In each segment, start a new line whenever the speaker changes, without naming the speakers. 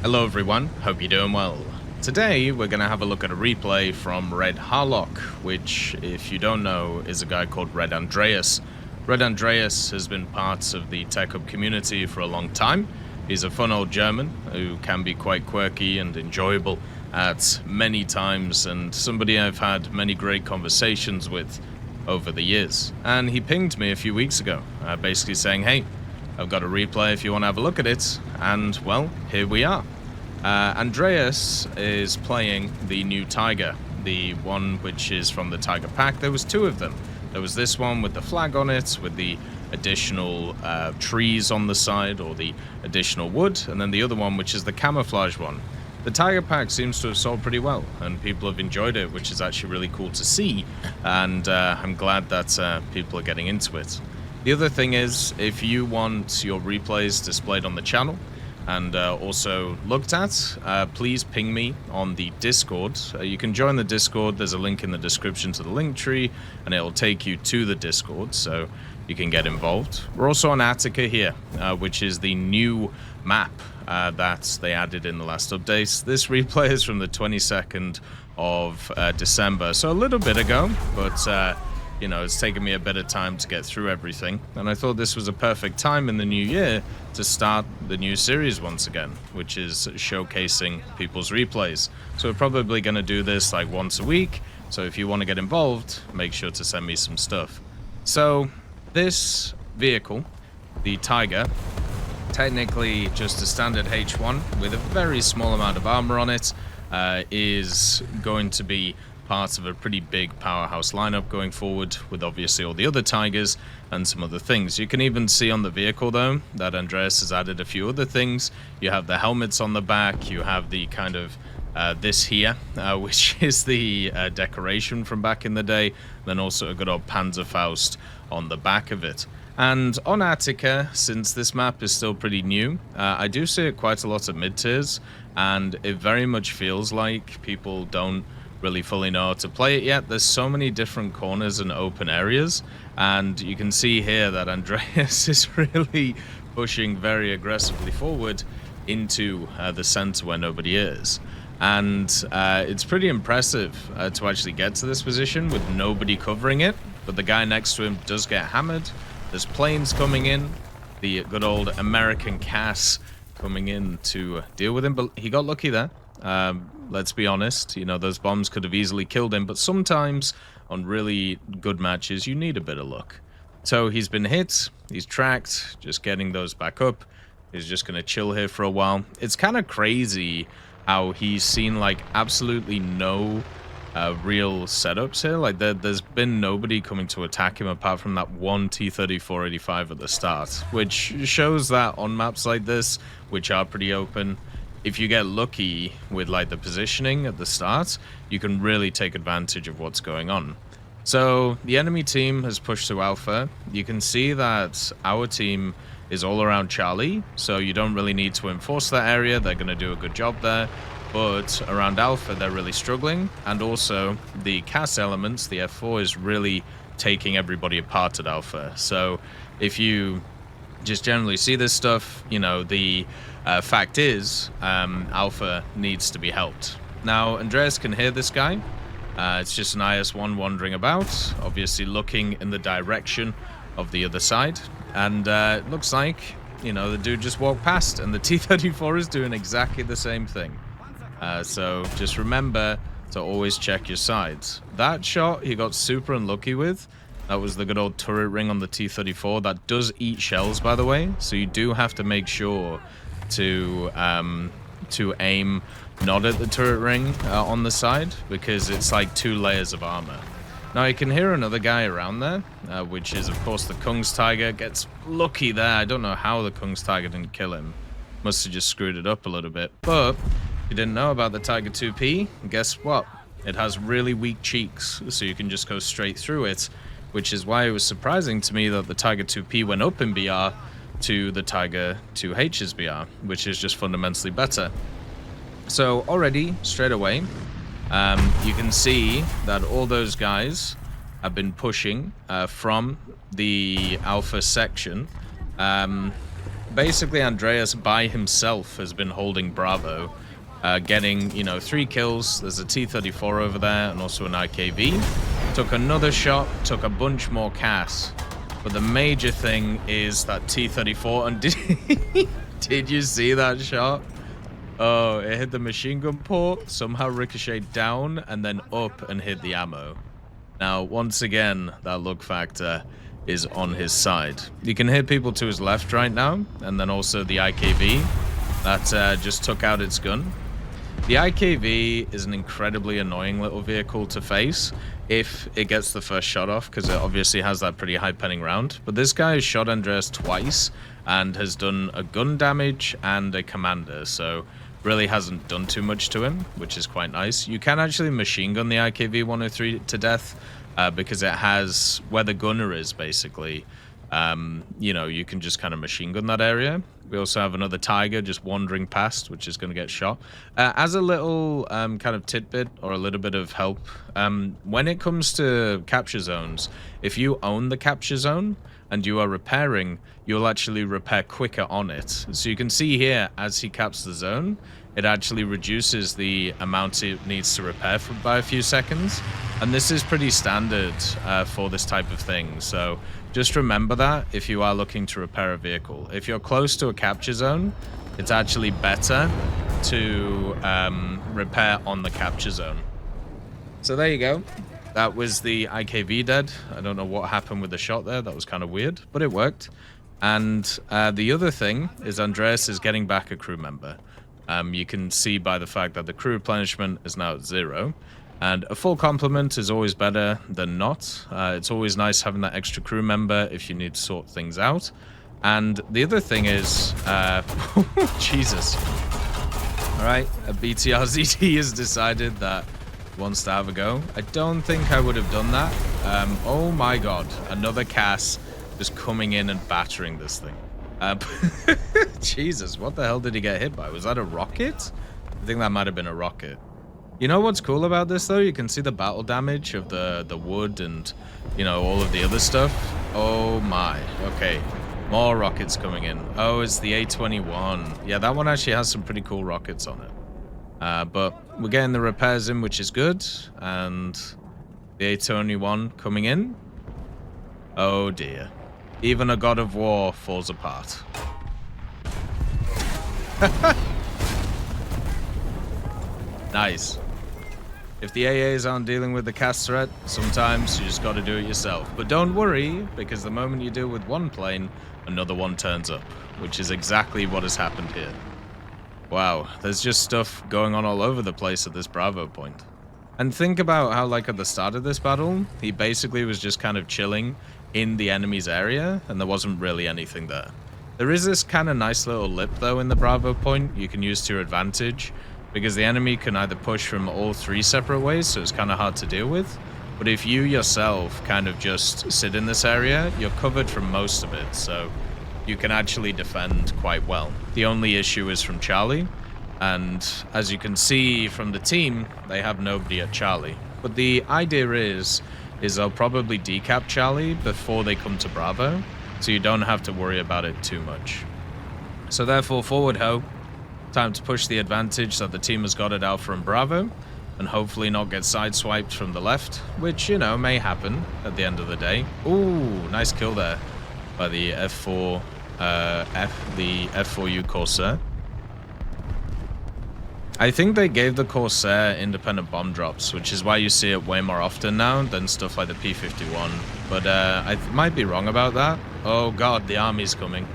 Hello everyone, hope you're doing well. Today we're going to have a look at a replay from Red Harlock, which, if you don't know, is a guy called Red Andreas. Red Andreas has been part of the Tech Hub community for a long time. He's a fun old German who can be quite quirky and enjoyable at many times, and somebody I've had many great conversations with over the years. And he pinged me a few weeks ago, basically saying, hey, I've got a replay if you want to have a look at it, and well, here we are. Andreas is playing the new Tiger, the one which is from the Tiger pack. There was two of them. There was this one with the flag on it, with the additional trees on the side, or the additional wood, and then the other one which is the camouflage one. The Tiger pack seems to have sold pretty well, and people have enjoyed it, which is actually really cool to see, and I'm glad that people are getting into it. The other thing is, if you want your replays displayed on the channel and also looked at, please ping me on the Discord. You can join the Discord. There's a link in the description to the Linktree, and it'll take you to the Discord, so you can get involved. We're also on Attica here, which is the new map that they added in the last updates. This replay is from the 22nd of December, so a little bit ago, but you know, it's taken me a bit of time to get through everything, and I thought this was a perfect time in the new year to start the new series once again, which is showcasing people's replays. So we're probably going to do this like once a week, so if you want to get involved, make sure to send me some stuff. So this vehicle, the Tiger, technically just a standard H1 with a very small amount of armor on it, is going to be part of a pretty big powerhouse lineup going forward, with obviously all the other Tigers and some other things. You can even see on the vehicle though that Andreas has added a few other things. You have the helmets on the back, you have the kind of this here, which is the decoration from back in the day, then also a good old Panzerfaust on the back of it. And on Attica, since this map is still pretty new, I do see it quite a lot of mid-tiers, and it very much feels like people don't really fully know how to play it yet. There's so many different corners and open areas, and you can see here that Andreas is really pushing very aggressively forward into the center where nobody is. And it's pretty impressive to actually get to this position with nobody covering it, but the guy next to him does get hammered. There's planes coming in, the good old American Cass coming in to deal with him, but he got lucky there. Let's be honest, you know, those bombs could have easily killed him, but sometimes on really good matches you need a bit of luck. So he's been hit, he's tracked, just getting those back up. He's just going to chill here for a while. It's kind of crazy how he's seen like absolutely no real setups here. Like there's been nobody coming to attack him apart from that one T-34-85 at the start, which shows that on maps like this, which are pretty open, if you get lucky with like the positioning at the start, you can really take advantage of what's going on. So the enemy team has pushed to Alpha. You can see that our team is all around Charlie, so you don't really need to enforce that area. They're going to do a good job there. But around Alpha, they're really struggling. And also the CAS elements, the F4, is really taking everybody apart at Alpha. So if you just generally see this stuff, you know, the fact is, Alpha needs to be helped. Now, Andreas can hear this guy. It's just an IS-1 wandering about, obviously looking in the direction of the other side. And it looks like, you know, the dude just walked past, and the T-34 is doing exactly the same thing. So just remember to always check your sides. That shot he got super unlucky with. That was the good old turret ring on the T-34. That does eat shells, by the way, so you do have to make sure to aim not at the turret ring on the side, because it's like 2 layers of armor. Now you can hear another guy around there, which is of course the Kungstiger. Gets lucky there. I don't know how the Kungstiger didn't kill him. Must have just screwed it up a little bit. But if you didn't know about the Tiger 2P, guess what? It has really weak cheeks, so you can just go straight through it, which is why it was surprising to me that the Tiger 2P went up in BR to the Tiger 2H's BR, which is just fundamentally better. So already, straight away, you can see that all those guys have been pushing from the Alpha section basically Andreas by himself has been holding Bravo, getting, you know, 3 kills. There's a T-34 over there and also an IKV. Took another shot, took a bunch more CAS. But the major thing is that T-34, and did you see that shot? Oh, it hit the machine gun port, somehow ricocheted down, and then up and hit the ammo. Now, once again, that look factor is on his side. You can hit people to his left right now, and then also the IKV that just took out its gun. The IKV is an incredibly annoying little vehicle to face if it gets the first shot off, because it obviously has that pretty high penning round. But this guy has shot Andreas twice and has done a gun damage and a commander, so really hasn't done too much to him, which is quite nice. You can actually machine gun the IKV 103 to death because it has where the gunner is, basically. You know, you can just kind of machine gun that area. We also have another Tiger just wandering past, which is going to get shot. As a little kind of tidbit or a little bit of help, when it comes to capture zones, if you own the capture zone and you are repairing, you'll actually repair quicker on it. So you can see here, as he caps the zone, it actually reduces the amount it needs to repair by a few seconds. And this is pretty standard for this type of thing. So just remember that if you are looking to repair a vehicle. If you're close to a capture zone, it's actually better to repair on the capture zone. So there you go. That was the IKV dead. I don't know what happened with the shot there. That was kind of weird, but it worked. And the other thing is Andreas is getting back a crew member. You can see by the fact that the crew replenishment is now at 0. And a full complement is always better than not. It's always nice having that extra crew member if you need to sort things out. And the other thing is... Jesus. Alright, a BTR ZT has decided that he wants to have a go. I don't think I would have done that. Oh my god, another CAS just coming in and battering this thing. Jesus, what the hell did he get hit by? Was that a rocket? I think that might have been a rocket. You know what's cool about this, though? You can see the battle damage of the wood and, you know, all of the other stuff. Oh my. Okay. More rockets coming in. Oh, it's the A-21. Yeah, that one actually has some pretty cool rockets on it. But we're getting the repairs in, which is good. And the A-21 coming in. Oh dear. Even a God of War falls apart. Nice. If the AAs aren't dealing with the CAS threat, sometimes you just got to do it yourself. But don't worry, because the moment you deal with one plane, another one turns up, which is exactly what has happened here. Wow, there's just stuff going on all over the place at this Bravo point. And think about how, like, at the start of this battle, he basically was just kind of chilling in the enemy's area, and there wasn't really anything there. There is this kind of nice little lip, though, in the Bravo point you can use to your advantage, because the enemy can either push from all 3 separate ways, so it's kind of hard to deal with. But if you yourself kind of just sit in this area, you're covered from most of it, so you can actually defend quite well. The only issue is from Charlie, and as you can see from the team, they have nobody at Charlie. But the idea is they'll probably decap Charlie before they come to Bravo, so you don't have to worry about it too much. So therefore, forward ho. Time to push the advantage that the team has got at Alpha and Bravo, and hopefully not get sideswiped from the left, which, you know, may happen at the end of the day. Ooh, nice kill there by the F4, the F4U Corsair. I think they gave the Corsair independent bomb drops, which is why you see it way more often now than stuff like the P-51. But I might be wrong about that. Oh god, the army's coming.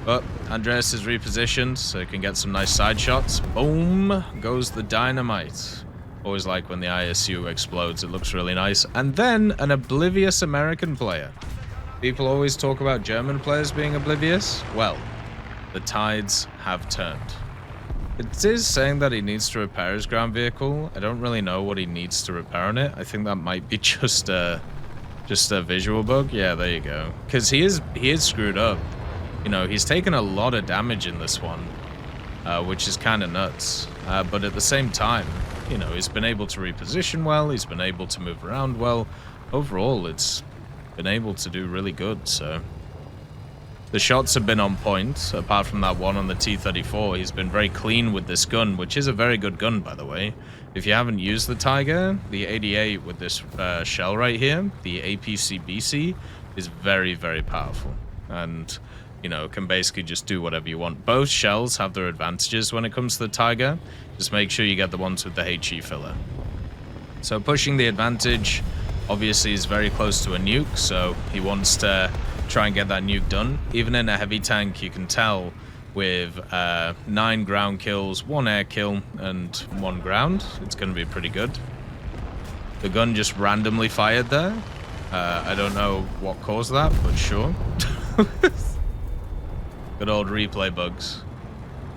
But Andreas is repositioned, so he can get some nice side shots. Boom! Goes the dynamite. Always like when the ISU explodes, it looks really nice. And then an oblivious American player. People always talk about German players being oblivious. Well, the tides have turned. It is saying that he needs to repair his ground vehicle. I don't really know what he needs to repair on it. I think that might be just a visual bug. Yeah, there you go. Because he is screwed up. You know, he's taken a lot of damage in this one, which is kind of nuts. But at the same time, you know, he's been able to reposition well. He's been able to move around well. Overall, it's been able to do really good, so... The shots have been on point, apart from that one on the T-34. He's been very clean with this gun, which is a very good gun, by the way. If you haven't used the Tiger, the 88 with this shell right here, the APC-BC, is very, very powerful. And, you know, can basically just do whatever you want. Both shells have their advantages when it comes to the Tiger. Just make sure you get the ones with the HE filler. So pushing the advantage, obviously, is very close to a nuke, so he wants to try and get that nuke done. Even in a heavy tank, you can tell with 9 ground kills, 1 air kill, and 1 ground, it's going to be pretty good. The gun just randomly fired there. I don't know what caused that, but sure. Good old replay bugs.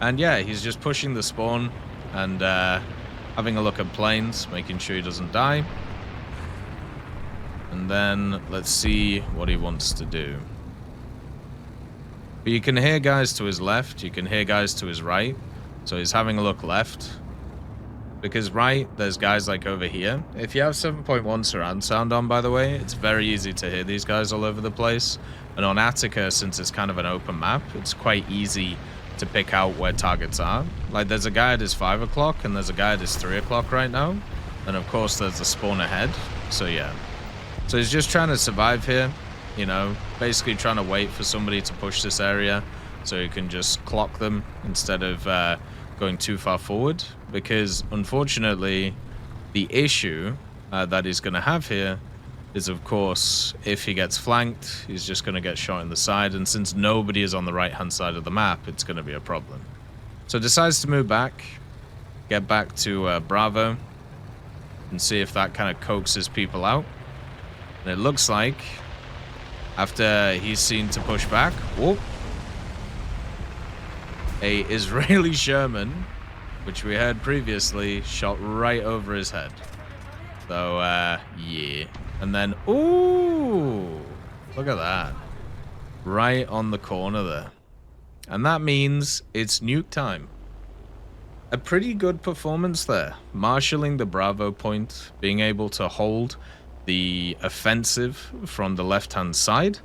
And yeah, he's just pushing the spawn and having a look at planes, making sure he doesn't die. And then let's see what he wants to do. But you can hear guys to his left, you can hear guys to his right. So he's having a look left. Because right, there's guys like over here. If you have 7.1 surround sound on, by the way, it's very easy to hear these guys all over the place. And on Attica, since it's kind of an open map, it's quite easy to pick out where targets are. Like, there's a guy at his 5 o'clock, and there's a guy at his 3 o'clock right now. And of course, there's a spawn ahead. So yeah. So he's just trying to survive here, you know, basically trying to wait for somebody to push this area so he can just clock them instead of going too far forward. Because unfortunately, the issue that he's going to have here is, of course, if he gets flanked, he's just going to get shot in the side. And since nobody is on the right-hand side of the map, it's going to be a problem. So decides to move back, get back to Bravo, and see if that kind of coaxes people out. And it looks like, after he's seen to push back, whoop, a Israeli Sherman, which we heard previously, shot right over his head. So, yeah. And then, ooh, look at that. Right on the corner there. And that means it's nuke time. A pretty good performance there. Marshalling the Bravo point, being able to hold the offensive from the left-hand side,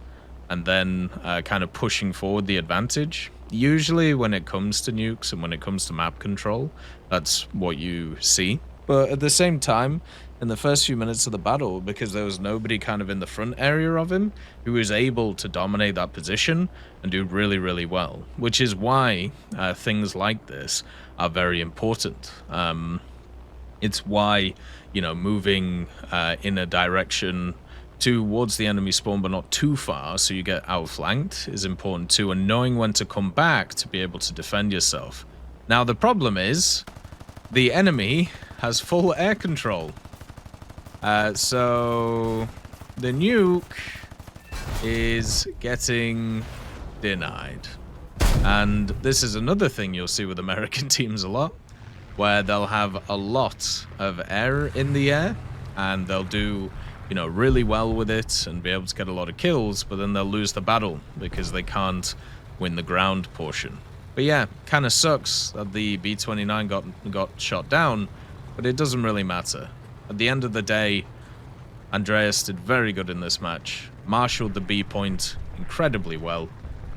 and then kind of pushing forward the advantage. Usually when it comes to nukes and when it comes to map control, that's what you see. But at the same time, in the first few minutes of the battle, because there was nobody kind of in the front area of him, he was able to dominate that position and do really, really well. Which is why things like this are very important. It's why, you know, moving in a direction towards the enemy spawn but not too far so you get outflanked is important too, and knowing when to come back to be able to defend yourself. Now the problem is the enemy has full air control, so the nuke is getting denied. And this is another thing you'll see with American teams a lot, where they'll have a lot of air in the air and they'll do, you know, really well with it and be able to get a lot of kills, but then they'll lose the battle because they can't win the ground portion. But yeah, kind of sucks that the B-29 got shot down, but it doesn't really matter. At the end of the day, Andreas did very good in this match, marshaled the B point incredibly well,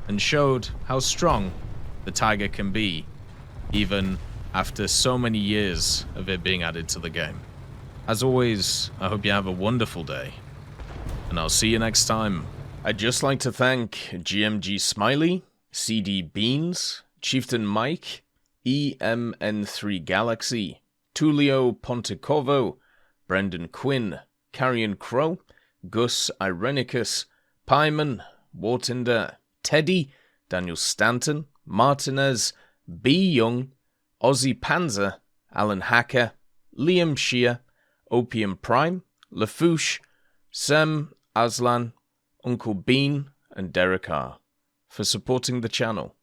and showed how strong the Tiger can be, even after so many years of it being added to the game. As always, I hope you have a wonderful day, and I'll see you next time. I'd just like to thank GMG Smiley, CD Beans, Chieftain Mike, EMN3 Galaxy, Tulio Pontecovo, Brendan Quinn, Carrion Crow, Gus Irenicus, Pyman, Wartinder, Teddy, Daniel Stanton, Martinez, B. Young, Ozzy Panzer, Alan Hacker, Liam Shear, Opium Prime, Lafouche, Sem, Aslan, Uncle Bean, and Derek R. for supporting the channel.